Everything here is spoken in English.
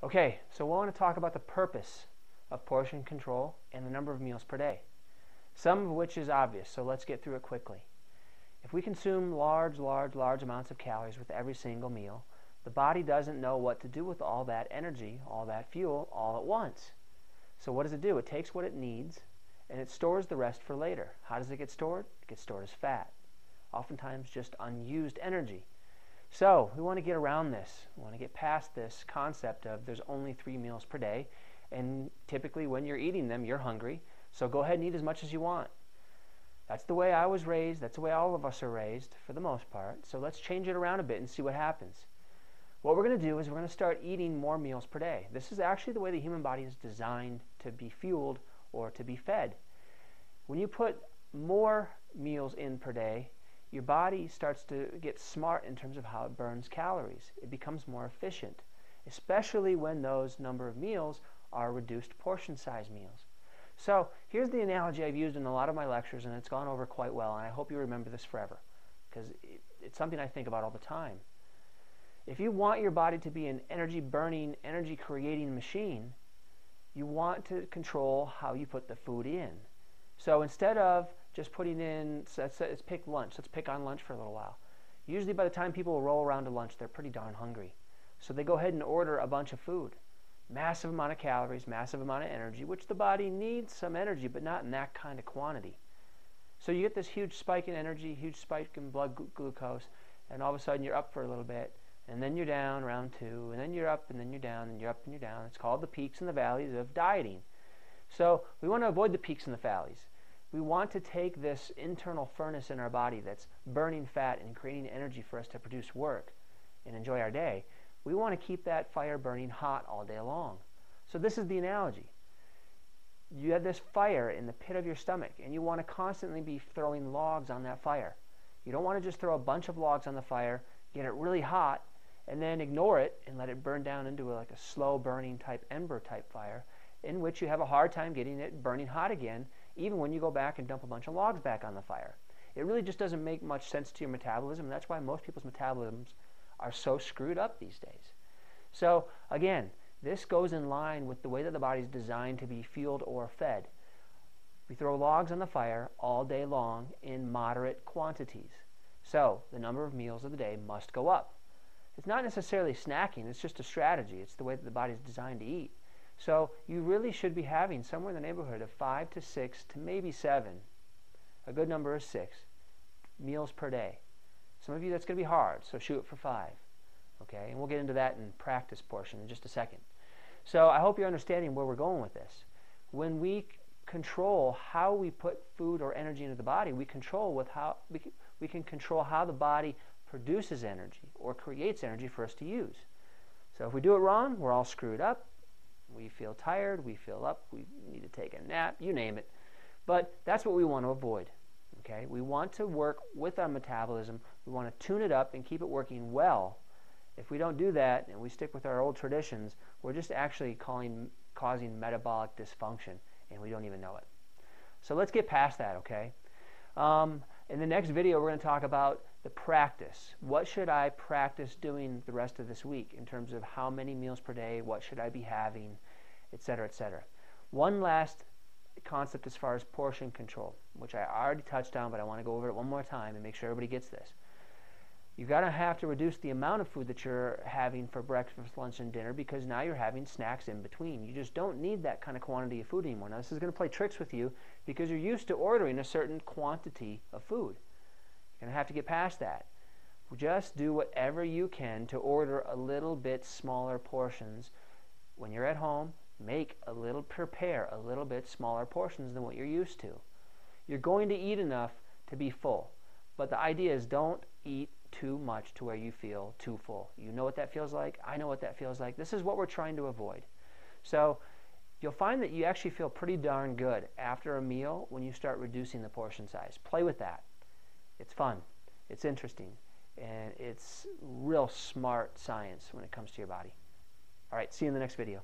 Okay, so we want to talk about the purpose of portion control and the number of meals per day, some of which is obvious, so let's get through it quickly. If we consume large amounts of calories with every single meal, the body doesn't know what to do with all that energy, all that fuel, all at once. So what does it do? It takes what it needs and it stores the rest for later. How does it get stored? It gets stored as fat, oftentimes just unused energy. So we want to get around this. We want to get past this concept of there's only 3 meals per day, and typically when you're eating them, you're hungry, so go ahead and eat as much as you want. That's the way I was raised. That's the way all of us are raised for the most part. So let's change it around a bit and see what happens. What we're going to do is we're going to start eating more meals per day. This is actually the way the human body is designed to be fueled or to be fed. When you put more meals in per day, your body starts to get smart in terms of how it burns calories. It becomes more efficient, especially when those number of meals are reduced portion size meals. So here's the analogy I've used in a lot of my lectures, and it's gone over quite well, and I hope you remember this forever, because it's something I think about all the time. If you want your body to be an energy-burning, energy-creating machine, you want to control how you put the food in. So instead of just putting in, let's pick lunch. Let's pick on lunch for a little while. Usually by the time people roll around to lunch, they're pretty darn hungry. So they go ahead and order a bunch of food. Massive amount of calories, massive amount of energy, which the body needs some energy, but not in that kind of quantity. So you get this huge spike in energy, huge spike in blood glucose, and all of a sudden you're up for a little bit, and then you're down, round 2, and then you're up, and then you're down, and you're up, and you're down. It's called the peaks and the valleys of dieting. So we want to avoid the peaks and the valleys. We want to take this internal furnace in our body that's burning fat and creating energy for us to produce work and enjoy our day. We want to keep that fire burning hot all day long. So this is the analogy. You have this fire in the pit of your stomach, and you want to constantly be throwing logs on that fire. You don't want to just throw a bunch of logs on the fire, get it really hot, and then ignore it and let it burn down into like a slow burning type ember type fire, in which you have a hard time getting it burning hot again, even when you go back and dump a bunch of logs back on the fire. It really just doesn't make much sense to your metabolism, and that's why most people's metabolisms are so screwed up these days. So again, this goes in line with the way that the body is designed to be fueled or fed. We throw logs on the fire all day long in moderate quantities. So the number of meals of the day must go up. It's not necessarily snacking, it's just a strategy. It's the way that the body is designed to eat. So you really should be having somewhere in the neighborhood of 5 to 6 to maybe 7. A good number is 6 meals per day. Some of you that's going to be hard, so shoot for 5. Okay, and we'll get into that in practice portion in just a second. So I hope you're understanding where we're going with this. When we control how we put food or energy into the body, we control with how we can control how the body produces energy or creates energy for us to use. So if we do it wrong, we're all screwed up. We feel tired, we feel up, we need to take a nap, you name it. But that's what we want to avoid. Okay? We want to work with our metabolism. We want to tune it up and keep it working well. If we don't do that and we stick with our old traditions, we're just actually causing metabolic dysfunction, and we don't even know it. So let's get past that, okay? In the next video, we're going to talk about the practice. What should I practice doing the rest of this week in terms of how many meals per day, what should I be having, etc., etc. One last concept as far as portion control, which I already touched on, but I want to go over it one more time and make sure everybody gets this. You've got to have to reduce the amount of food that you're having for breakfast, lunch, and dinner, because now you're having snacks in between. You just don't need that kind of quantity of food anymore. Now, this is going to play tricks with you because you're used to ordering a certain quantity of food. You're going to have to get past that. Just do whatever you can to order a little bit smaller portions. When you're at home, prepare a little bit smaller portions than what you're used to. You're going to eat enough to be full, but the idea is don't eat too much to where you feel too full. You know what that feels like. I know what that feels like. This is what we're trying to avoid. So you'll find that you actually feel pretty darn good after a meal when you start reducing the portion size. Play with that. It's fun. It's interesting. And it's real smart science when it comes to your body. All right, see you in the next video.